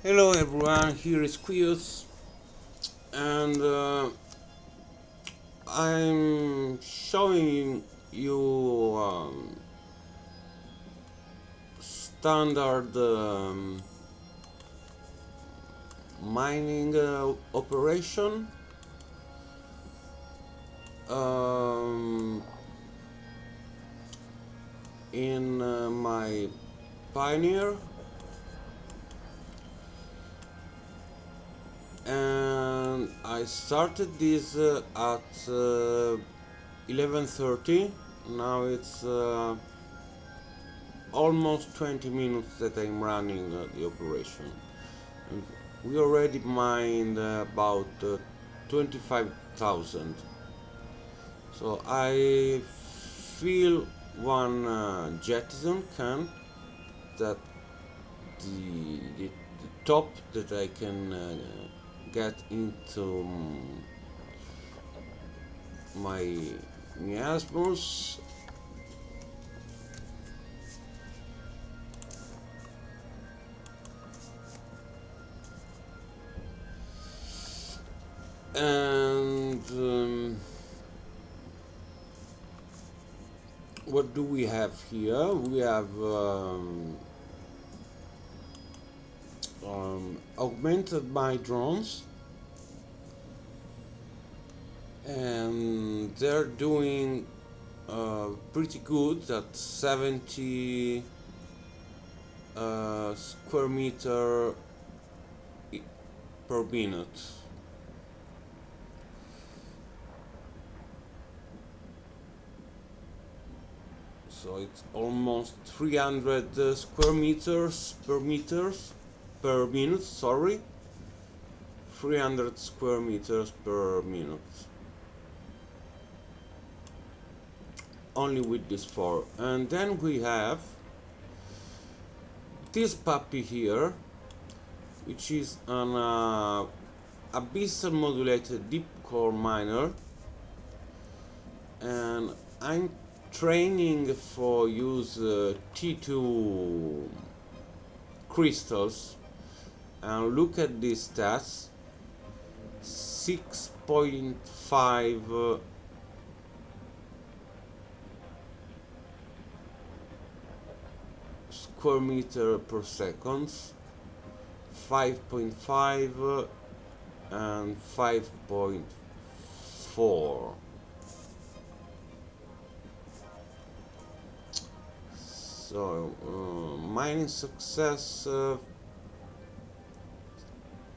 Hello everyone, here is Quius, and I'm showing you standard mining operation. um, in my Pioneer, and I started this at 11:30. Now it's almost 20 minutes that I'm running the operation. And we already mined about 25,000. So I feel one jettison can that the top that I can get into my miasmus. And what do we have here? We have augmented my drones, and they're doing pretty good at 70 square meter per minute. So it's almost 300 square meters per minute. Sorry, 300 square meters per minute. Only with this four. And then we have this puppy here, which is an Abyssal modulated deep core miner, and I'm training for use T2 crystals, and look at these stats: 6.5 square meter per second, 5.5 and 5.4. So mining success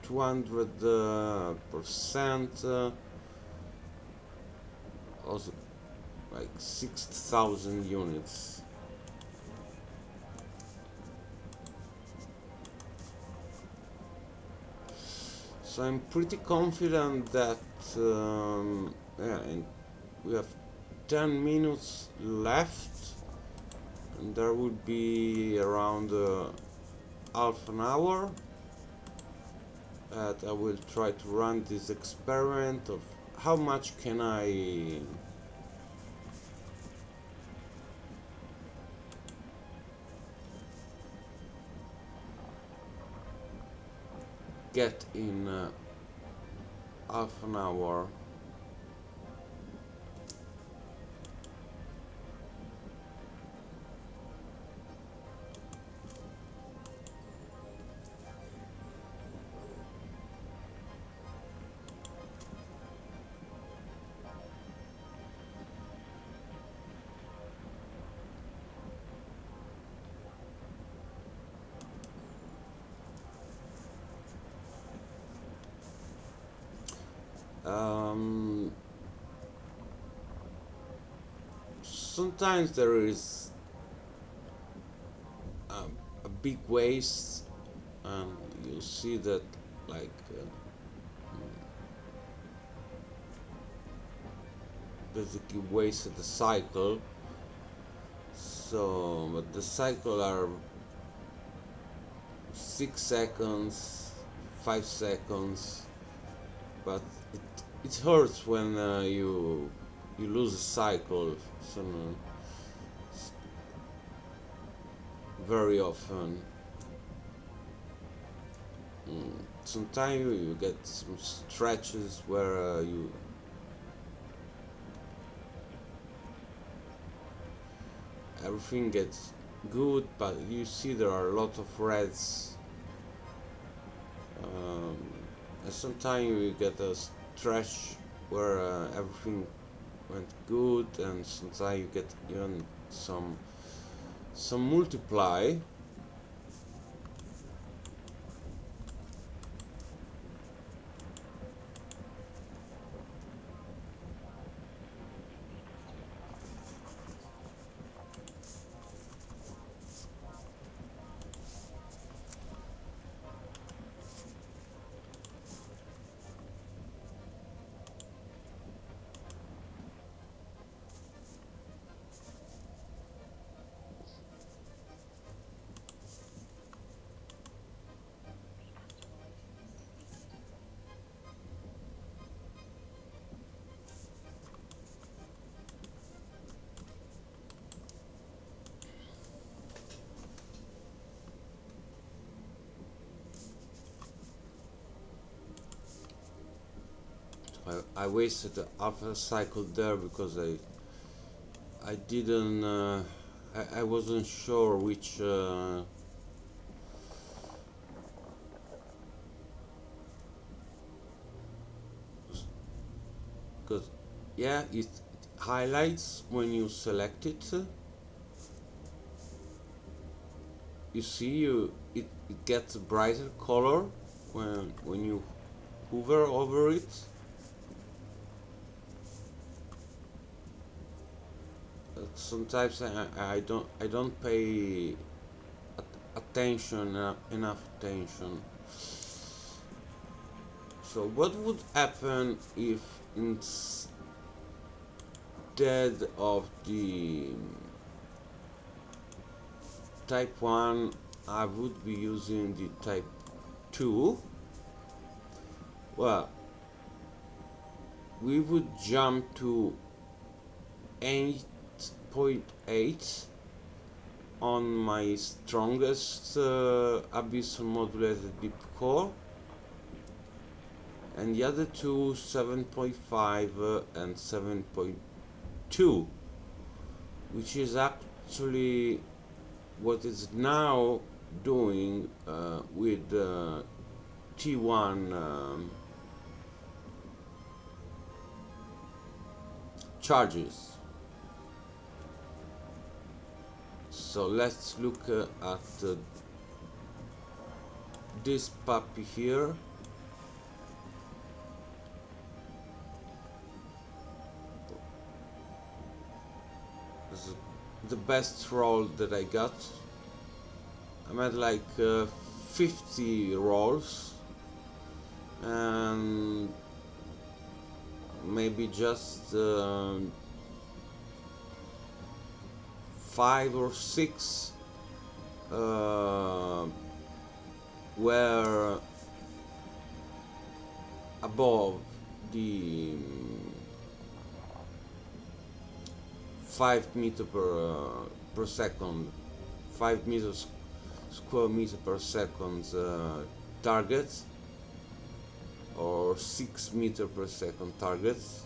200%, also like 6,000 units. So I'm pretty confident that yeah, and we have 10 minutes left, and there would be around half an hour that I will try to run this experiment of how much can I get in half an hour. Sometimes there is a big waste, and you see that like basically wasted the cycle. So, but the cycle are 6 seconds, 5 seconds, but it hurts when you lose a cycle. So very often. sometimes you get some stretches where everything gets good, but you see there are a lot of reds, and sometimes you get a stretch where everything went good, and sometimes you get even some multiply. I wasted half a cycle there because I didn't I wasn't sure which because yeah, it highlights when you select it. You see, it gets a brighter color when you hover over it. Sometimes I don't pay attention enough attention. So what would happen if instead of the type 1 I would be using the type 2? Well, we would jump to 8.8 on my strongest Abyssal modulated deep core, and the other two 7.5 and 7.2, which is actually what is now doing with T1 charges. So let's look at this puppy here. This is the best roll that I got. I'm at like 50 rolls, and maybe just 5 or 6 were above the 5 meter per second, 5 meters square meter per second targets, or 6 meter per second targets.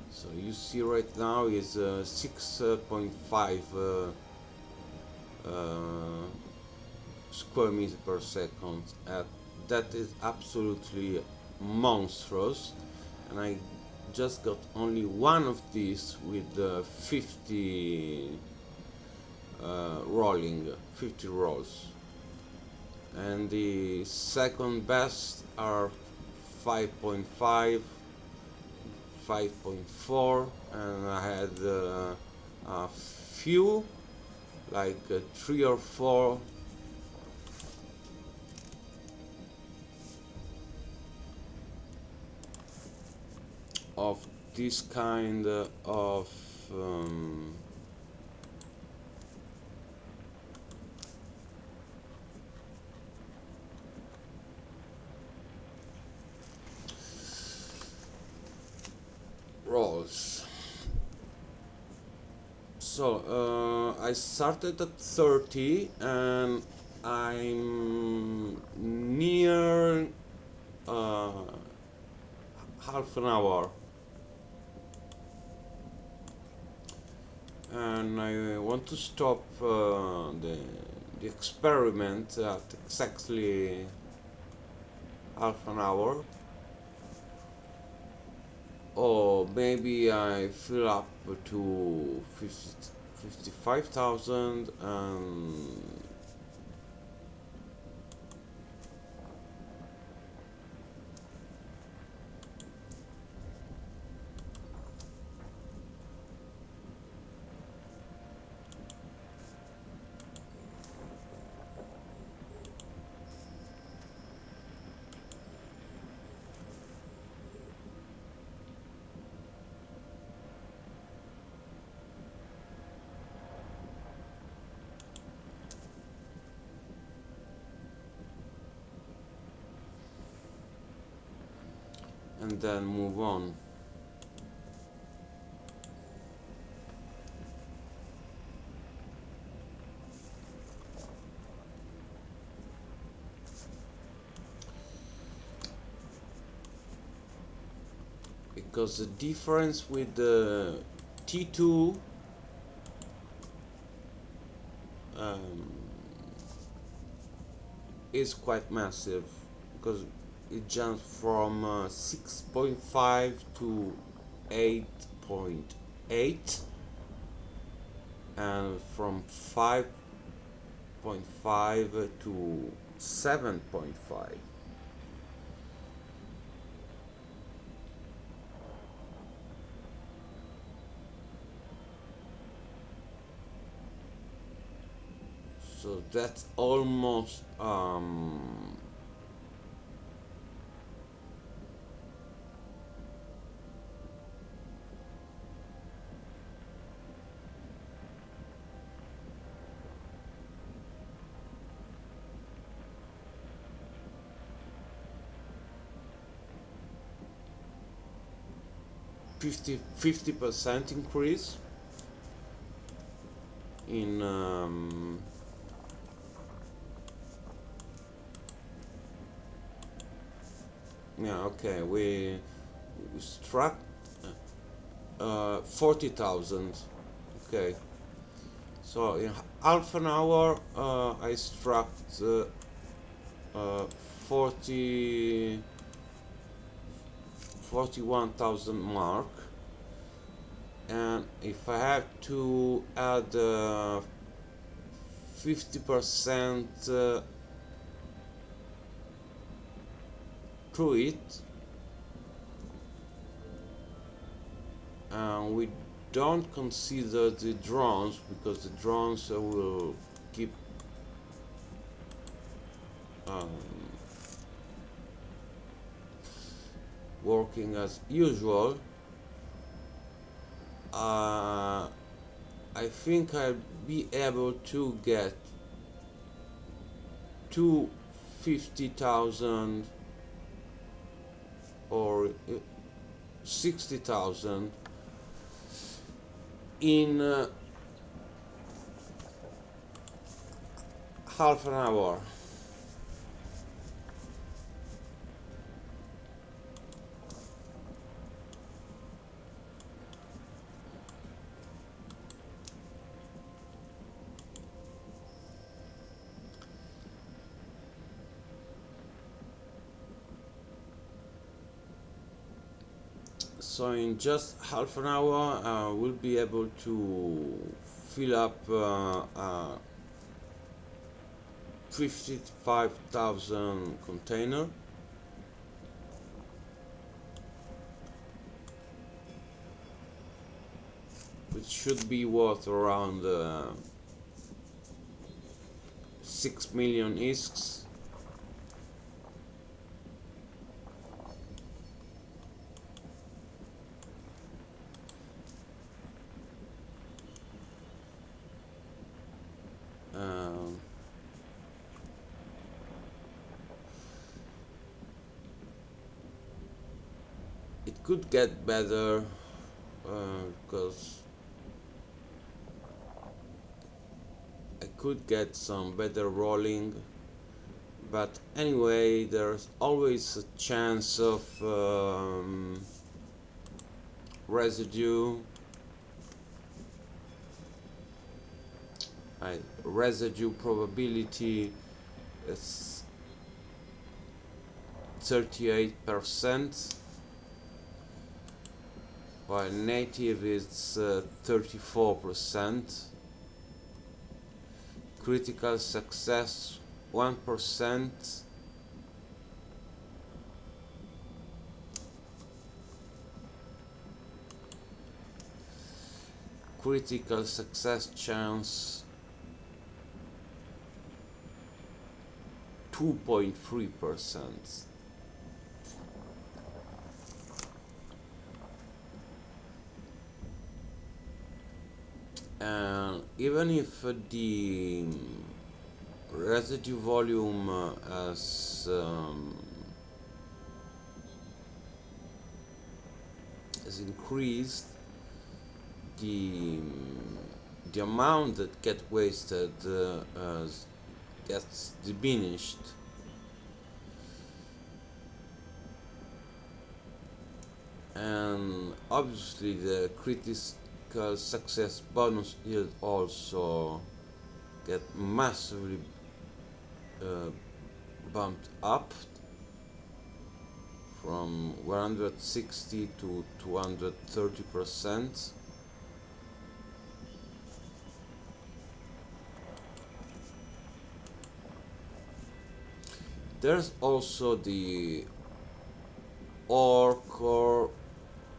So you see right now is 6.5 square meter per second. That is absolutely monstrous, and I just got only one of these with 50 rolling, 50 rolls, and the second best are 5.5, 5.4, and I had a few, like 3 or 4 of this kind of goals. So I started at 30 and I'm near half an hour, and I want to stop the experiment at exactly half an hour, or maybe I fill up to 55,000 and then move on. Because the difference with the T2 is quite massive, because it jumps from 6.5 to 8.8 and from 5.5 to 7.5. So that's almost 50% increase in yeah, okay, we struck 40,000. Okay, so in half an hour I struck 40 41,000 mark, and if I have to add 50% to it, and we don't consider the drones, because the drones will keep working as usual. I think I'll be able to get to 50,000 or 60,000 in half an hour. So in just half an hour we'll be able to fill up 55,000 container, which should be worth around 6 million ISKs. It could get better, because I could get some better rolling, but anyway, there's always a chance of residue. Residue probability is 38%, while native is 34%. Critical success 1%. Critical success chance 2.3%. And even if the residue volume has increased, the amount that gets wasted gets diminished. And obviously the critical success bonus yield also get massively bumped up from 160 to 230%. There's also the ore core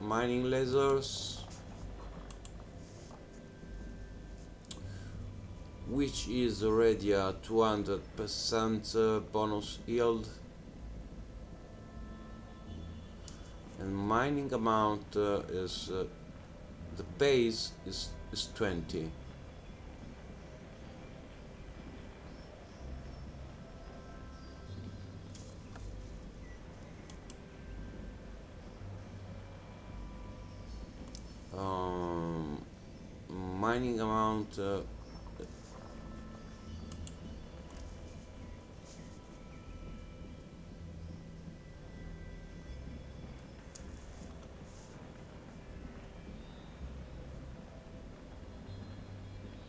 mining lasers, which is already a 200% bonus yield, and mining amount is the base is 20. Mining amount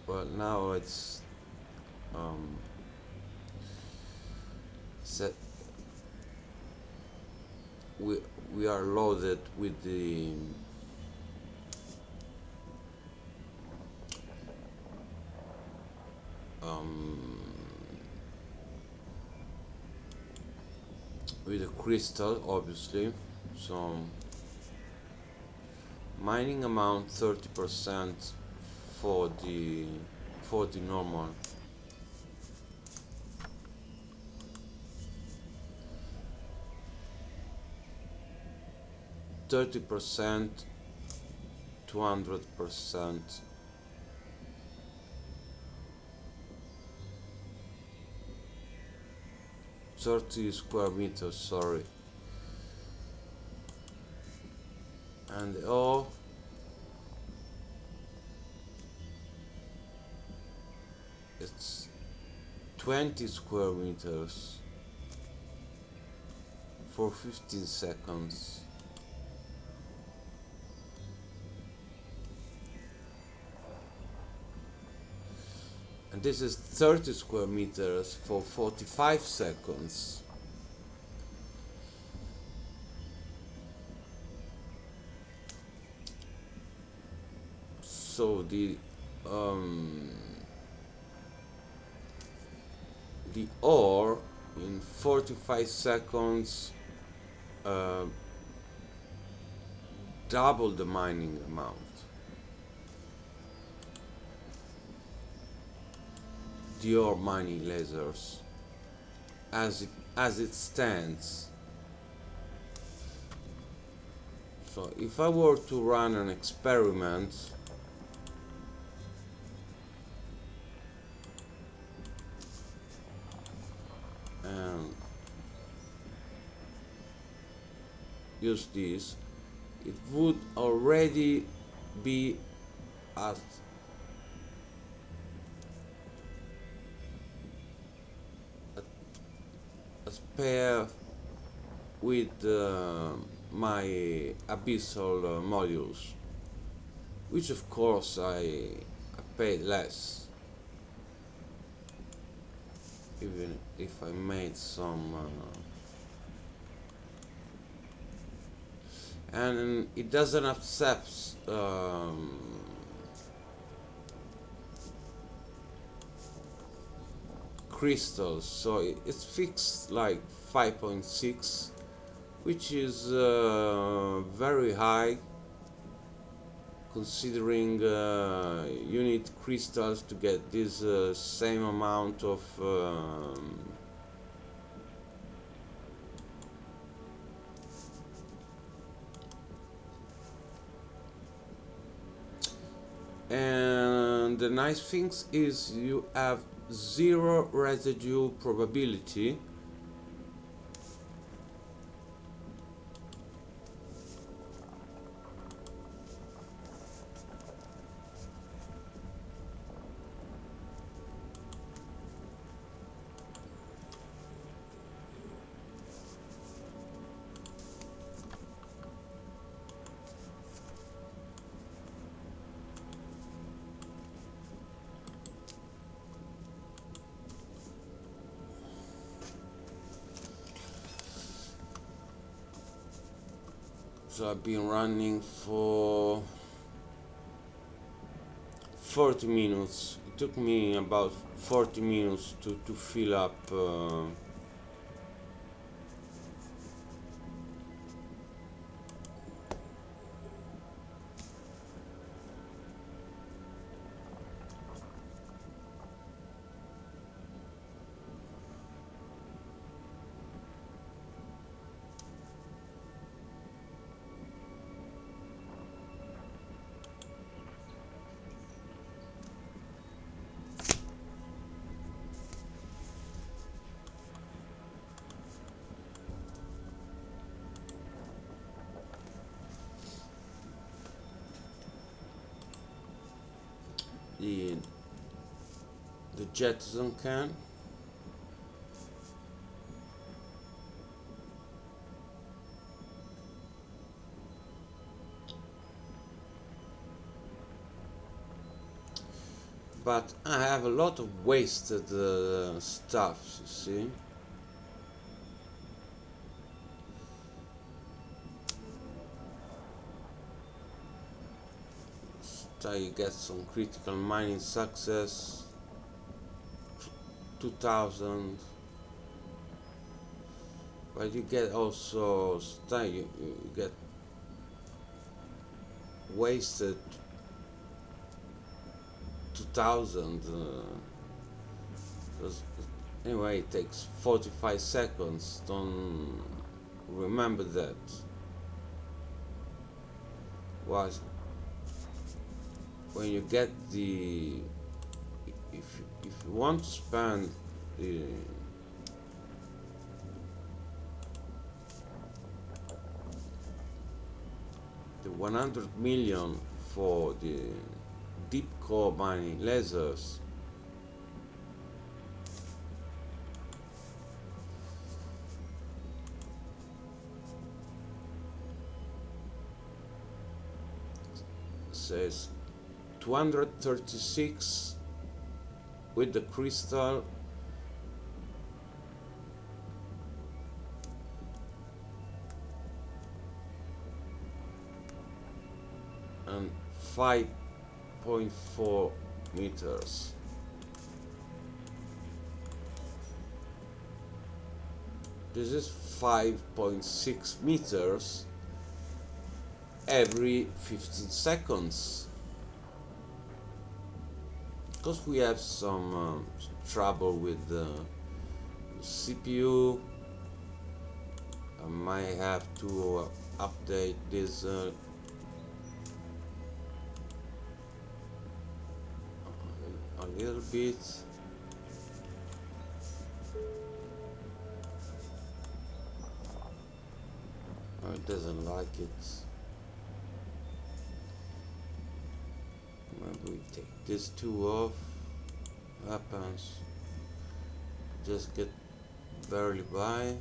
well, now it's set. We are loaded with the with a crystal, obviously. So mining amount 30% for the normal. %, 200%. .30 square meters, sorry. And oh, it's 20 square meters for 15 seconds. And this is 30 square meters for 45 seconds. So the ore in 45 seconds double the mining amount. The ore mining lasers as it stands. So if I were to run an experiment and use this, it would already be as pair with my Abyssal modules, which of course I pay less, even if I made some and it doesn't accept crystals, so it's fixed like 5.6, which is very high considering you need crystals to get this same amount of and the nice thing is you have zero residue probability. So I've been running for 40 minutes. It took me about 40 minutes to fill up the jettison can. But I have a lot of wasted stuff, you see. So you get some critical mining success, 2000, but you get also you get wasted 2000. Anyway, it takes 45 seconds. Don't remember that. Was when you get the if you want to spend the the 100 million for the deep core mining lasers, says 236 with the crystal and 5.4 meters. This is 5.6 meters every 15 seconds. Because we have some trouble with the CPU, I might have to update this a little bit. Oh, it doesn't like it. these two off. Happens. Just get barely by.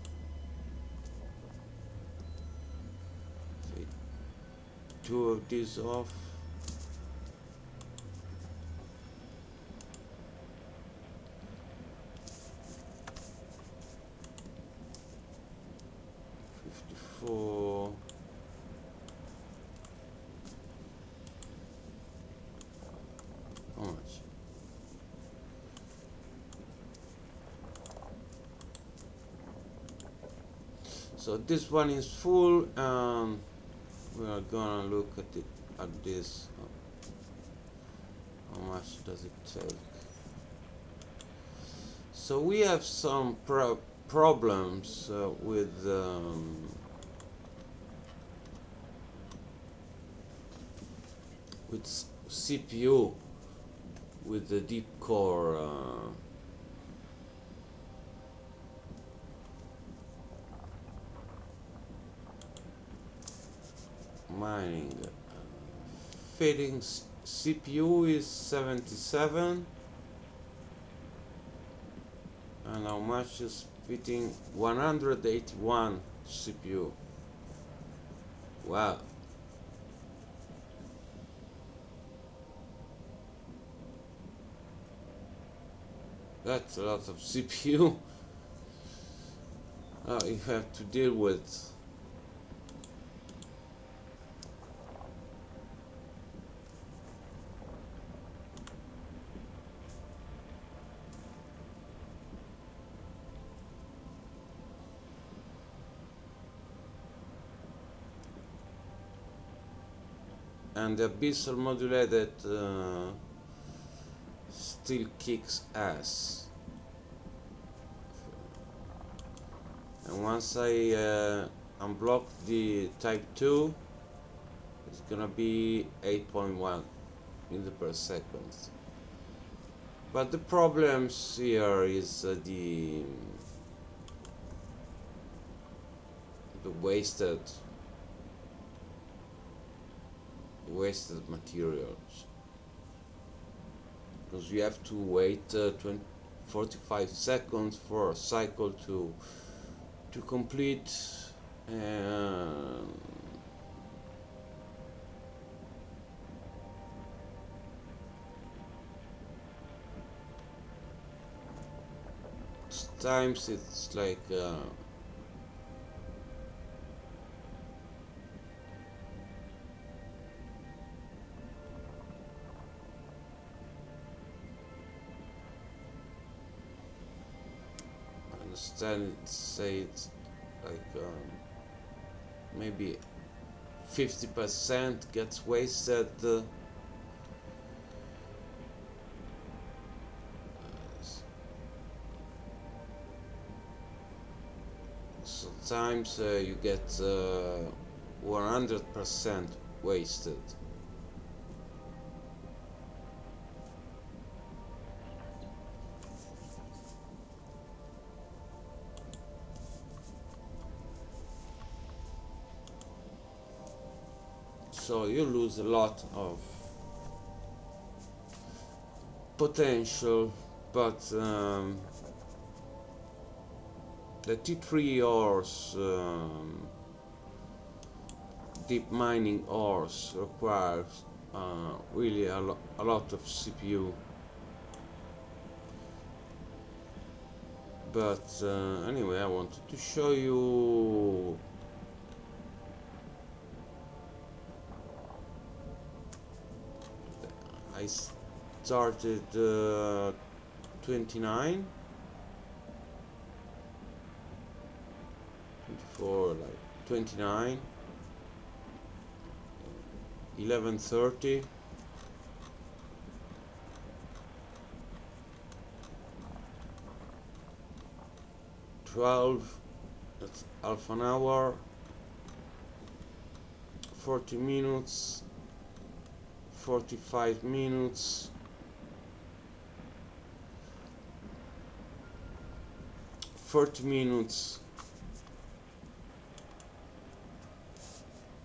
See, two of these off. $54. How much? So this one is full, and we are gonna look at it at this. How much does it take? So we have some problems with CPU, with the deep core mining. Fitting CPU is 77, and how much is fitting? 181 CPU. Wow. That's a lot of CPU you have to deal with. And the Abyssal modulated still kicks ass. And once I unblock the type 2, it's gonna be 8.1 meters per second. But the problems here is the wasted materials, because you have to wait 45 seconds for a cycle to complete, and sometimes it's like say it's like maybe 50% gets wasted. Sometimes you get 100% wasted. So you lose a lot of potential, but the T3 ores, deep mining ores, requires really a lot of CPU. But anyway, I wanted to show you I started 29, 24, like 29, 11:30, 12, that's half an hour, 40 minutes, 45 minutes, 40 minutes,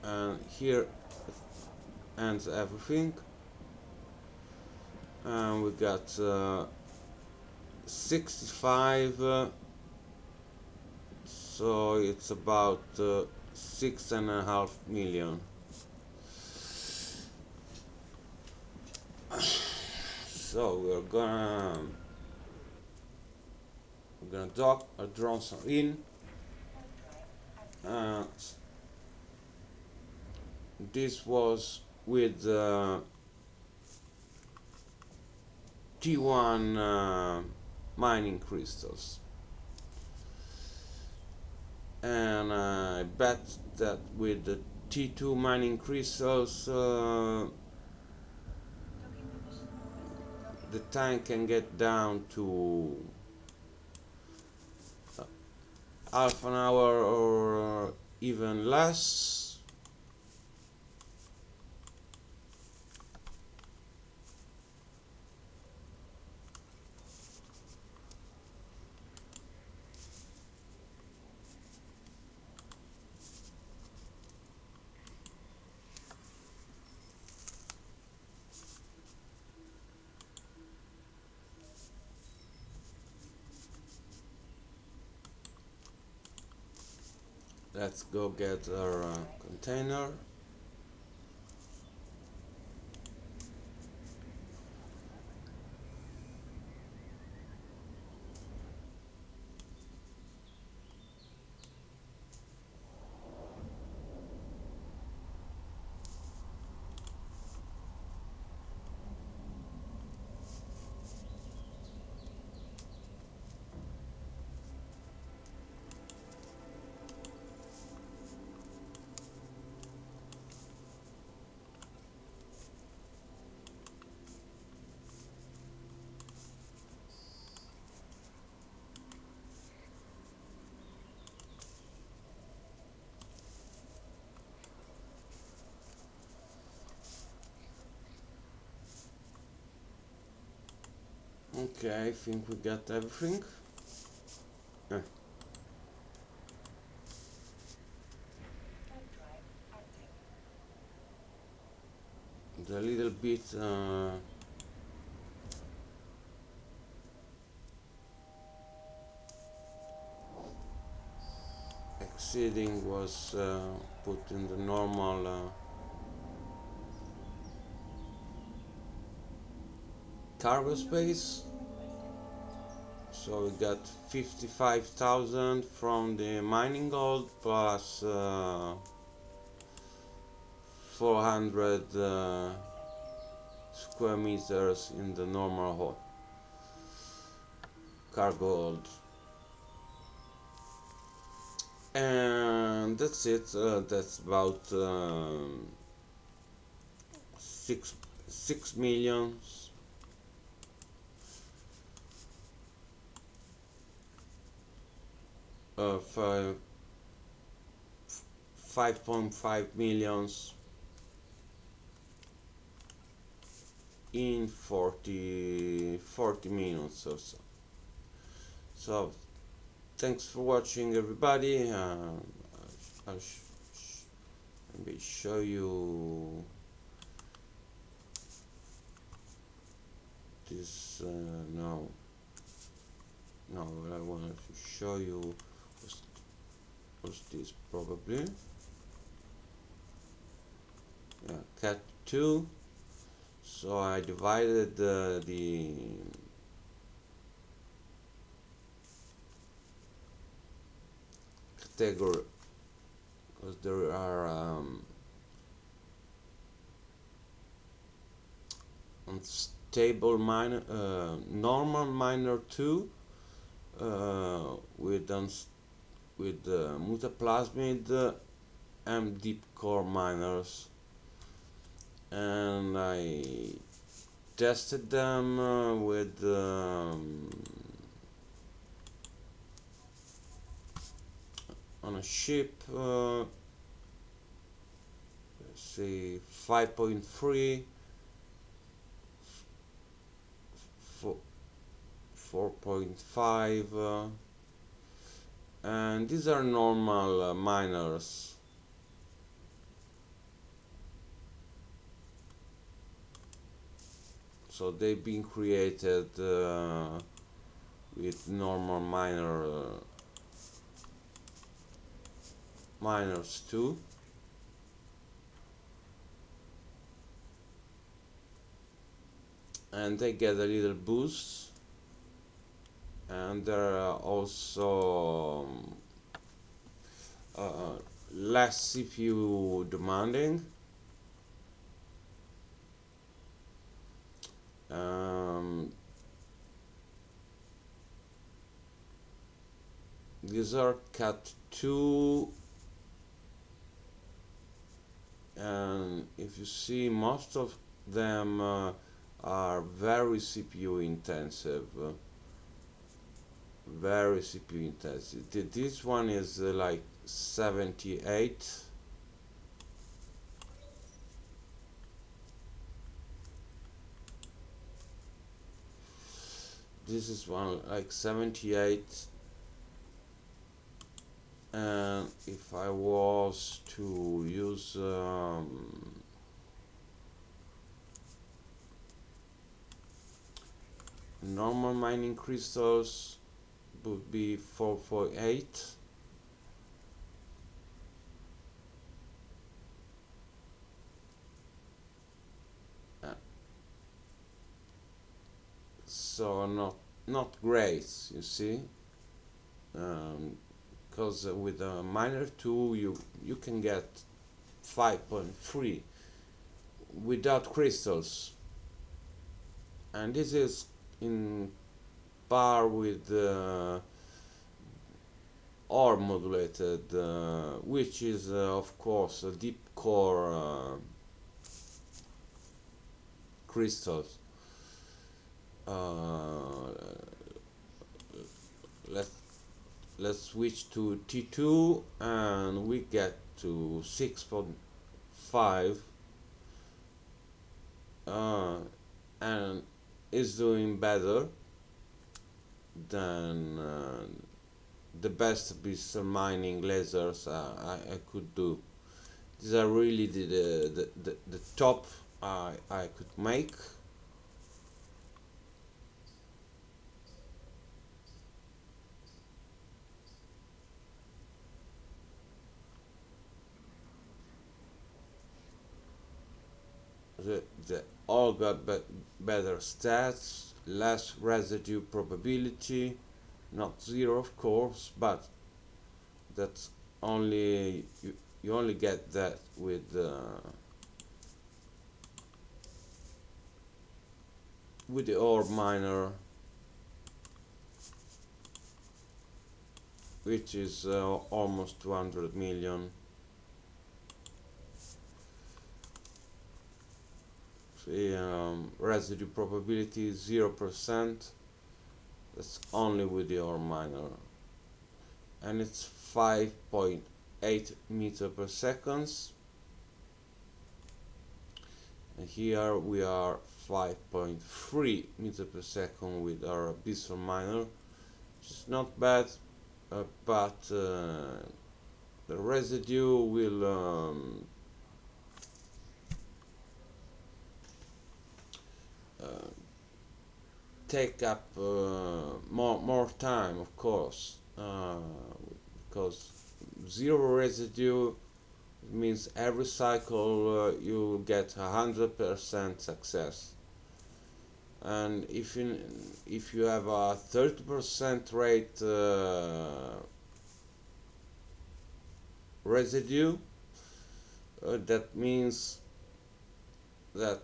and here ends everything. and we got 65, so it's about 6.5 million. So we're gonna dock our drones are in. uh, this was with T1 mining crystals, and I bet that with the T2 mining crystals the tank can get down to half an hour or even less. Let's go get our container. Okay, I think we got everything. Eh, the little bit exceeding was put in the normal cargo space. So we got 55,000 from the mining gold plus 400 square meters in the normal hole cargo hold. And that's it. That's about 6 millions. Uh, 5.5 millions in 40 minutes or so. So thanks for watching, everybody. I'll maybe show you this. No, what I wanted to show you was this, probably. Yeah, cat 2. So I divided the category, because there are unstable miner, normal miner 2 with Mutaplasmid and deep core miners, and I tested them with on a ship, let's see, 5.3, 4.5, and these are normal miners. So they've been created with normal miners too. And they get a little boost, and they're also less CPU demanding. These are Cat 2, and if you see, most of them are very CPU intensive. Very CPU intensive. This one is like 78. This is one like 78. And if I was to use normal mining crystals, would be 448. So not great, you see, because with a miner 2 you can get 5.3 without crystals, and this is in par with ore modulated, which is of course a deep core crystals. Let's switch to T2 and we get to 6.5, and is doing better than the best Abyssal mining lasers I could do. These are really the top I could make. They all got better stats, less residue probability, not zero of course, but that's only you only get that with the ore miner, which is almost 200 million. See, residue probability 0%. That's only with the ore miner, and it's 5.8 meter per second. And here we are 5.3 meter per second with our Abyssal miner, which is not bad, but the residue will take up more time, of course, because zero residue means every cycle you get 100% success, and if you have a 30% rate residue, that means that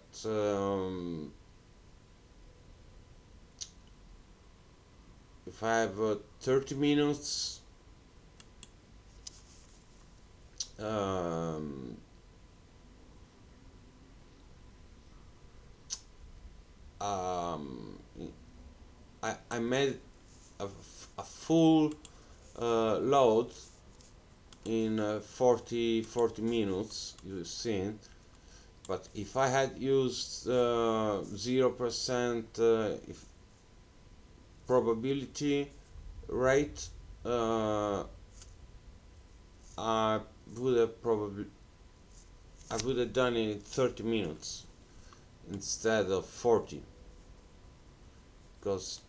if I have 30 minutes, I made a full load in 40 minutes, you've seen. But if I had used 0% if probability rate, I would have done it in 30 minutes instead of 40. because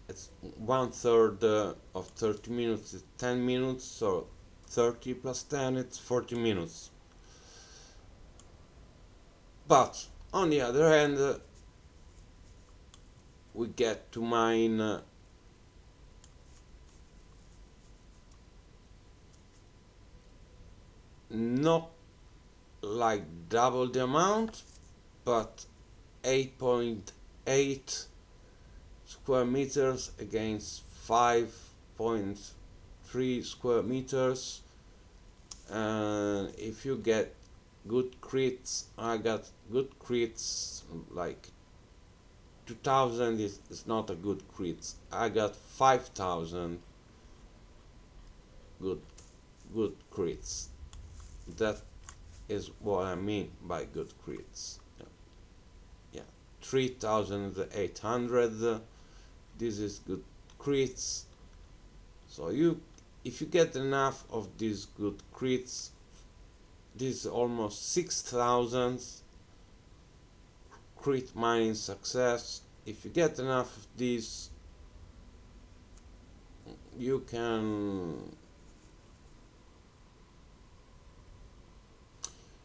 it's 1/3 of 30 minutes is 10 minutes, so 30 plus 10 it's 40 minutes. But on the other hand, we get to mine not like double the amount, but 8.8 square meters against 5.3 square meters. And if you get good crits, I got good crits like 2000 is not a good crit. I got 5000 good crits. That is what I mean by good crits. Yeah, 3800. This is good crits. So if you get enough of these good crits, this is almost 6000 crit mining success. If you get enough of these, you can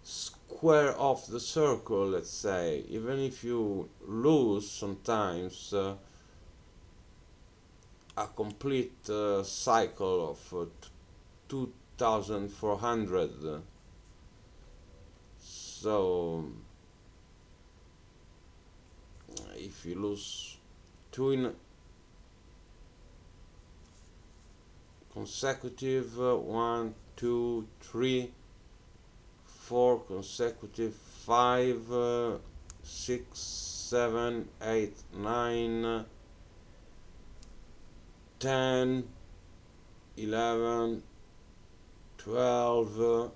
square off the circle, let's say. Even if you lose sometimes a complete cycle of 2400. So if you lose 2 in consecutive, 1, 2, 3, 4 consecutive, 5, 6, 7, 8, 9, 10, 11, 12,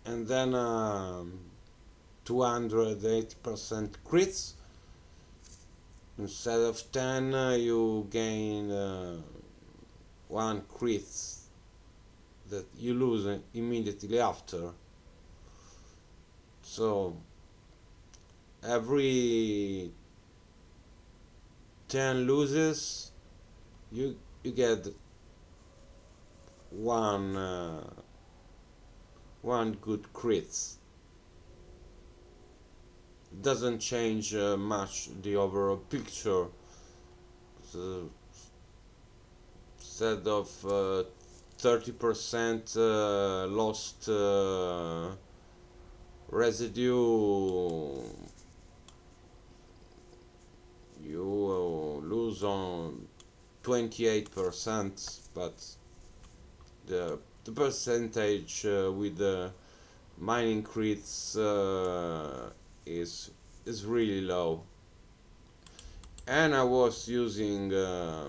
and then 280% crits. Instead of 10, you gain 1 crit that you lose immediately after. So every 10 loses, you get one good crit. Doesn't change much the overall picture. So instead of 30% lost residue, you lose on 28%, but the percentage with the mining crits is really low. And I was using a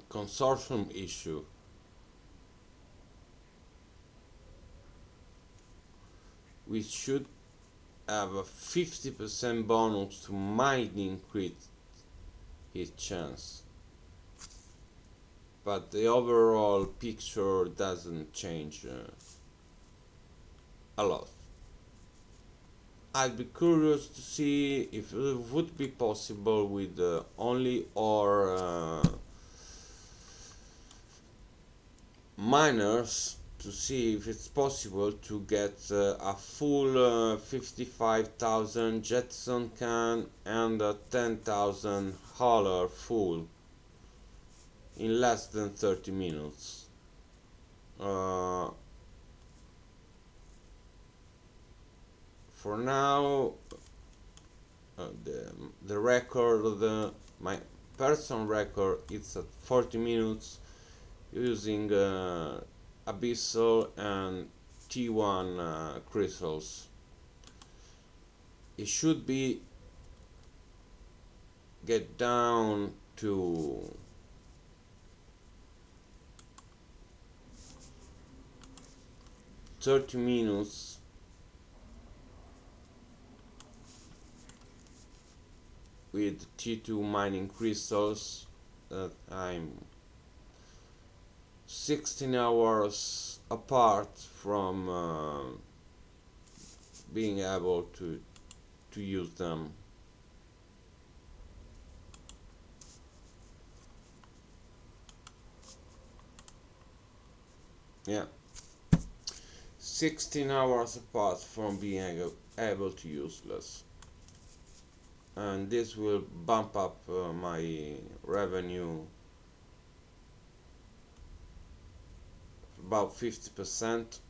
consortium issue, which should have a 50% bonus to mining crit hit chance, but the overall picture doesn't change a lot. I'd be curious to see if it would be possible with only ore miners, to see if it's possible to get a full 55,000 Jetson can and a 10,000 hauler full in less than 30 minutes. For now, the record, my personal record, it's at 40 minutes using Abyssal and T1 crystals. It should be get down to 30 minutes with T2 mining crystals that I'm 16 hours apart from being able to use them. Yeah, 16 hours apart from being able to use this, and this will bump up my revenue about 50%.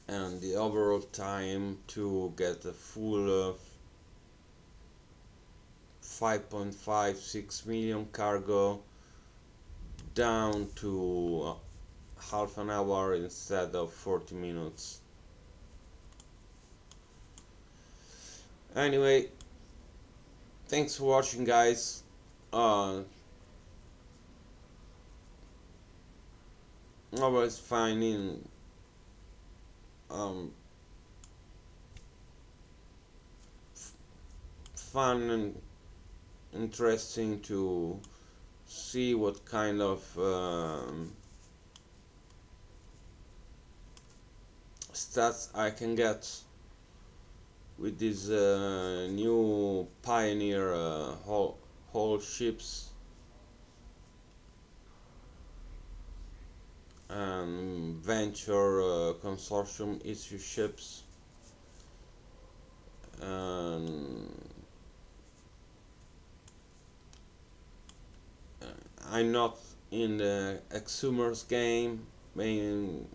And the overall time to get a full 5.56 million cargo down to half an hour instead of 40 minutes. Anyway, thanks for watching, guys. Always finding fun and interesting to see what kind of stats I can get with these new Pioneer whole ships and Venture consortium issue ships. And I'm not in the Exhumers game. I mean,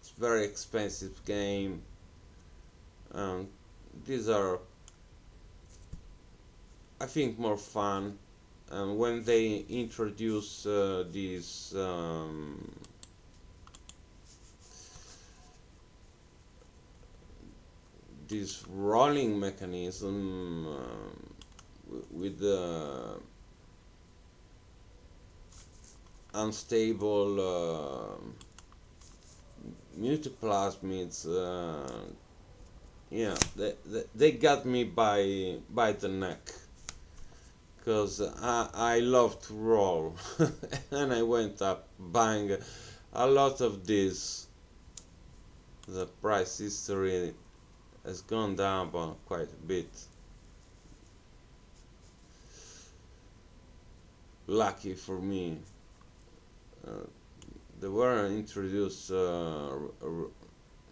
it's a very expensive game. These are, I think, more fun. And when they introduce these this rolling mechanism with the unstable Mutaplasmids, yeah, they got me by the neck, because I love to roll and I went up buying a lot of these. The price history has gone down by quite a bit. Lucky for me. They were introduced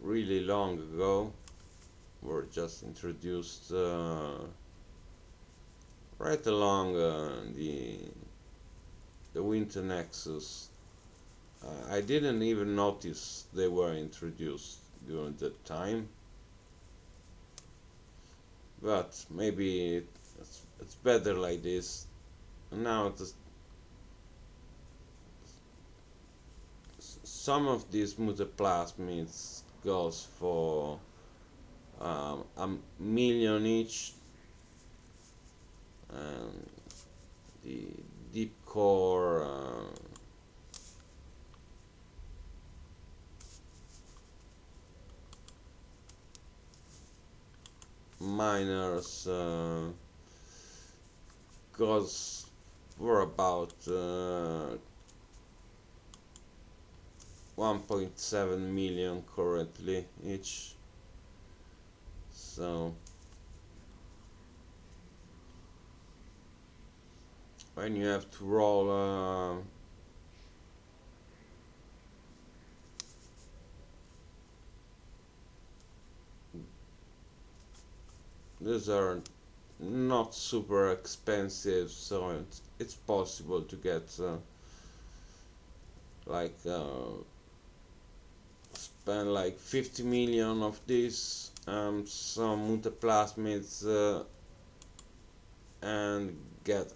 really long ago. Were just introduced right along the Winter Nexus. I didn't even notice they were introduced during that time, but maybe it's better like this. And now some of these Mutaplasmids goes for a million each, and the deep core miners goes for about 1.7 million currently each. So when you have to roll these are not super expensive, so it's possible to get like spend like 50 million of this, some Mutaplasmids, and get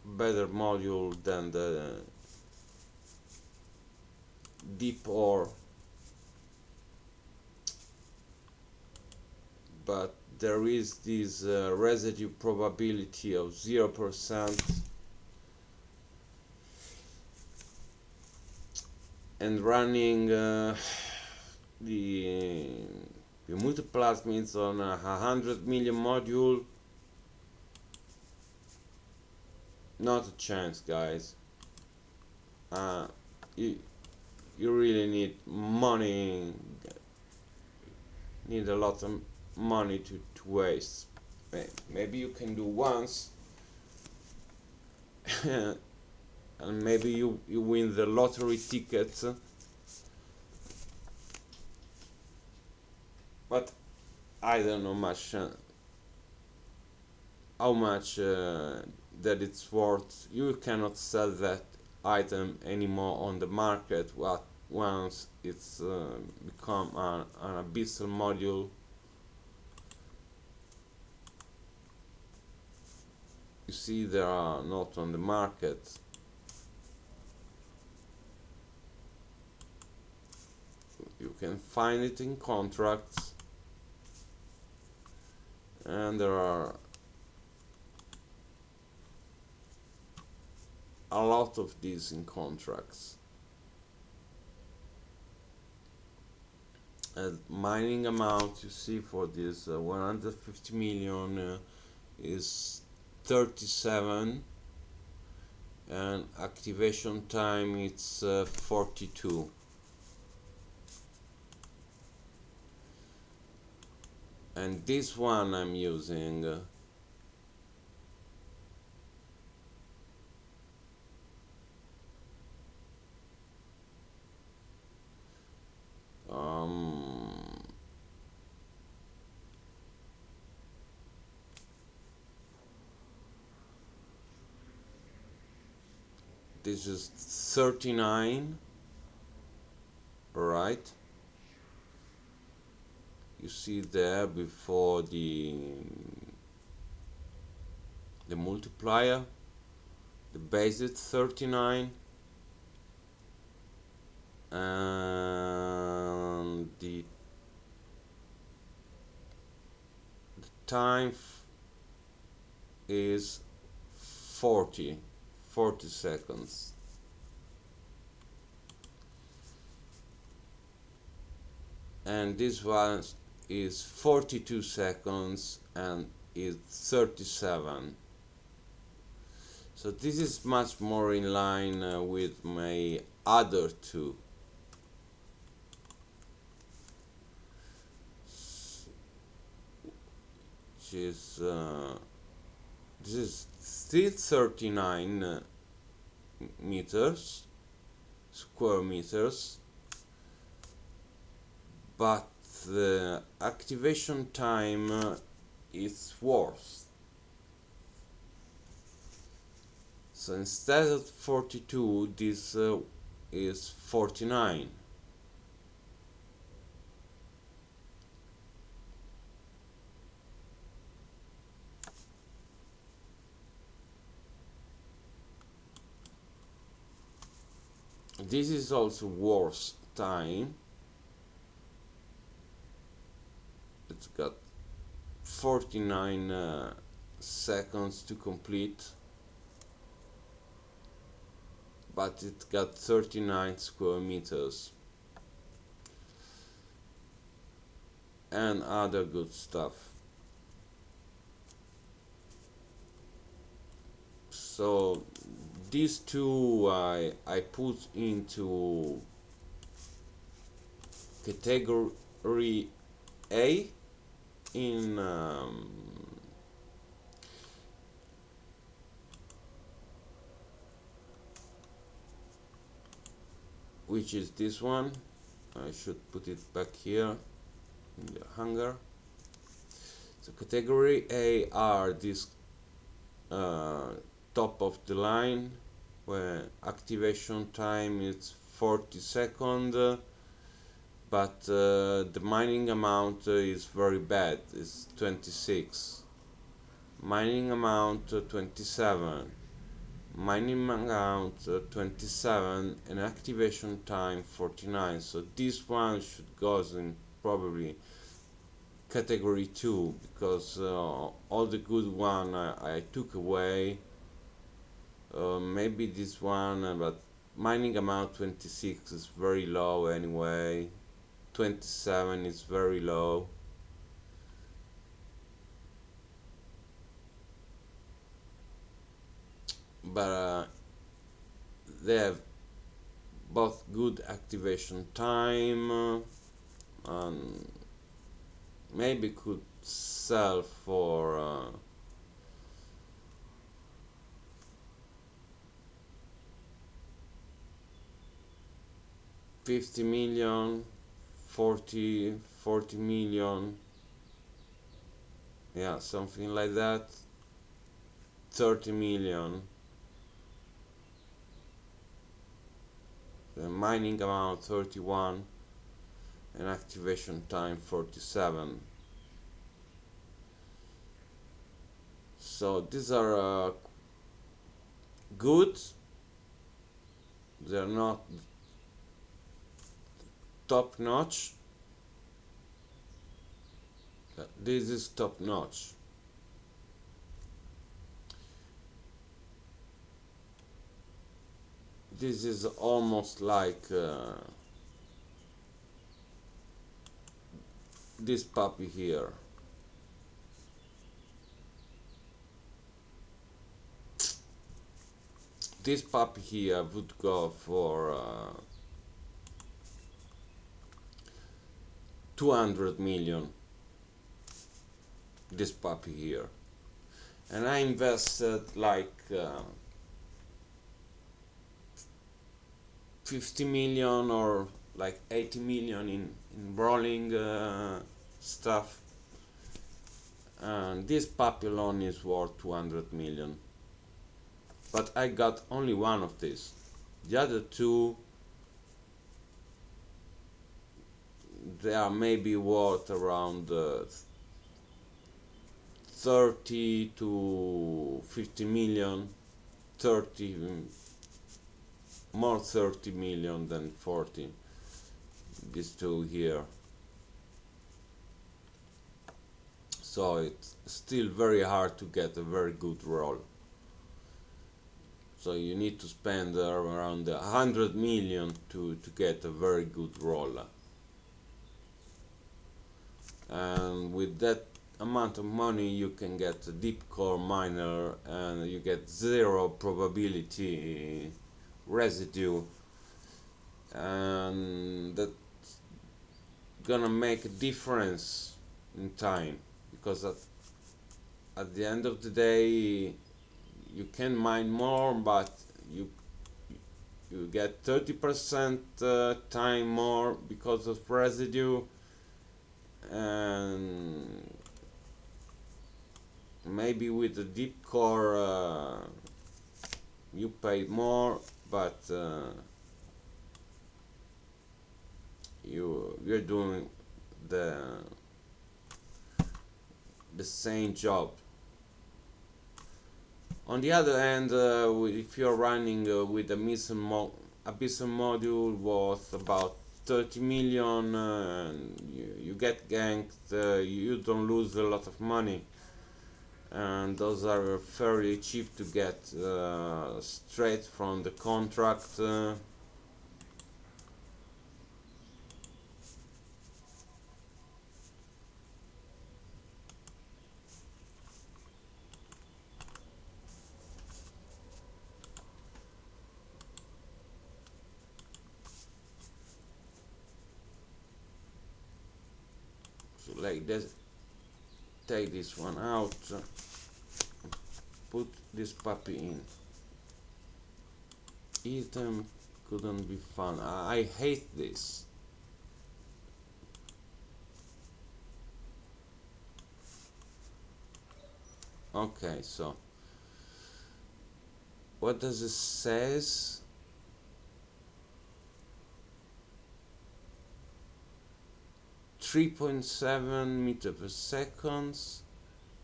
better module than the deep ore, but there is this residue probability of 0%, and running the Mutaplasmids on a 100 million module, not a chance, guys. You, you really need money, need a lot of money to waste. Maybe you can do once and maybe you win the lottery ticket, but I don't know how much that it's worth. You cannot sell that item anymore on the market once it's become an Abyssal module. You see, they are not on the market. You can find it in contracts, and there are a lot of these in contracts. And mining amount you see for this 150 million is 37, and activation time it's 42. And this one I'm using this is 39, right? You see there before the multiplier, the base is 39, and the time is 40 seconds. And this one is 42 seconds and is 37. So this is much more in line with my other two. Which is this is still 39 square meters, but the activation time is worse. So instead of 42, this is 49. This is also worse time. It's got 49 seconds to complete, but it got 39 square meters and other good stuff. So these two I put into category A in which is this one. I should put it back here in the hanger. So category A are this top of the line, where activation time is 40 seconds, but the mining amount is very bad, it's 26. Mining amount 27. Mining amount 27 and activation time 49. So this one should go in probably category 2, because all the good one I took away. Maybe this one, but mining amount 26 is very low anyway. 27 is very low. But they have both good activation time and maybe could sell for 50 million, 40 million, yeah, something like that. 30 million. The mining amount 31 and activation time 47. So these are good. They're not top notch. This is top notch. This is almost like this puppy here. This puppy here would go for 200 million. This puppy here, and I invested like 50 million or like 80 million in rolling stuff, and this puppy alone is worth 200 million, but I got only one of these. The other two, they are maybe worth around 30 to 50 million. 30 more 30 million than 40, these two here. So it's still very hard to get a very good roll. So you need to spend around 100 million to get a very good roll. And with that amount of money you can get a deep core miner, and you get 0 probability residue, and that's gonna make a difference in time, because at the end of the day you can mine more, but you get 30% time more because of residue, and maybe with the deep core you pay more, but you're doing the same job. On the other hand, if you're running with a Abyssal module worth about 30 million, you get ganked, you don't lose a lot of money, and those are fairly cheap to get straight from the contract. So like this, take this one out, put this puppy in. Item couldn't be fun. I hate this. Okay, so what does it says? .7 meter per second,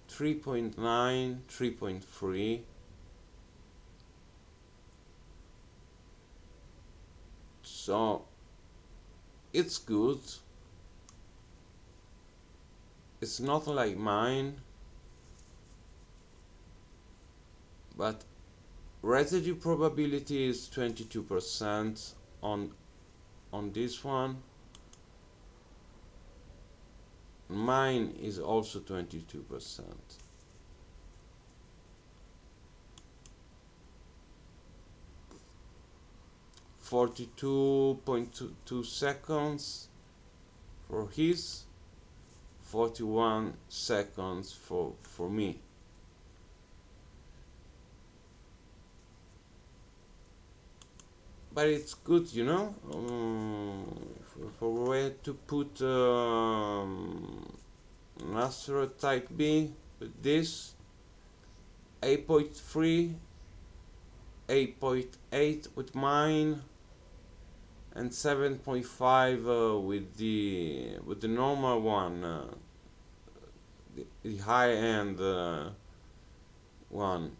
3.9, 3.3. So it's good. It's not like mine, but residue probability is 22% on this one. Mine is also 22%. 42.2 seconds for his, 41 seconds for me. But it's good, you know, for a way to put an asteroid type B with this 8.3, 8.8 with mine, and 7.5 with the normal one, the high end one,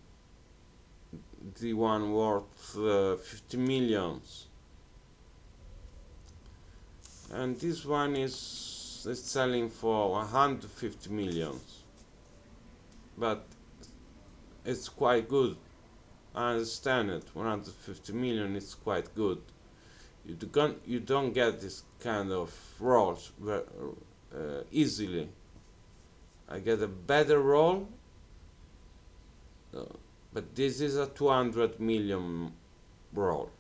the one worth 50 millions, and this one is selling for 150 millions, but it's quite good. I understand it. 150 million is quite good. You don't get this kind of rolls easily. I get a better roll, but this is a 200 million roll.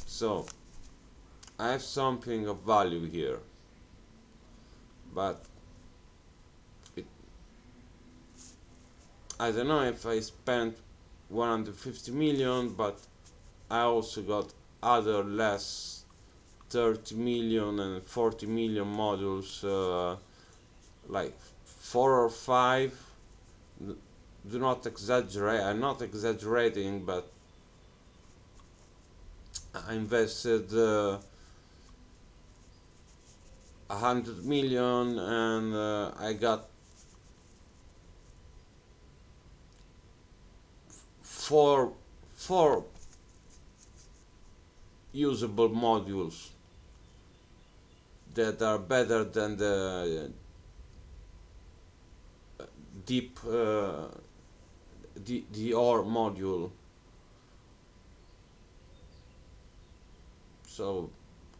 So I have something of value here, but I don't know if I spent 150 million, but I also got other less 30 million and 40 million modules, like 4 or 5. Do not exaggerate. I'm not exaggerating, but I invested 100 million and I got four usable modules that are better than the deep the ore module. So,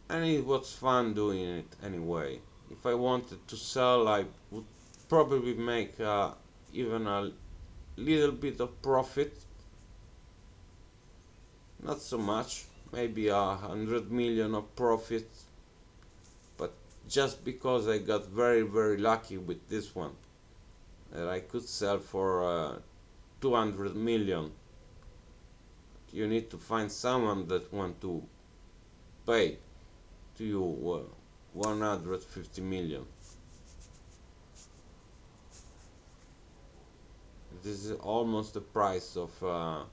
and it was fun doing it anyway. If I wanted to sell, I would probably make even a little bit of profit. Not so much, maybe 100 million of profit, but just because I got very lucky with this one, that I could sell for 200 million. You need to find someone that want to pay to you 150 million. This is almost the price of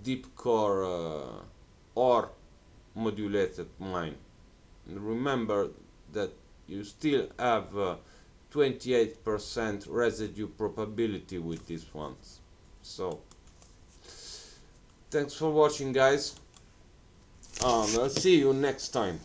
deep core or modulated mine. And remember that you still have 28% residue probability with these ones. So thanks for watching, guys. I'll see you next time.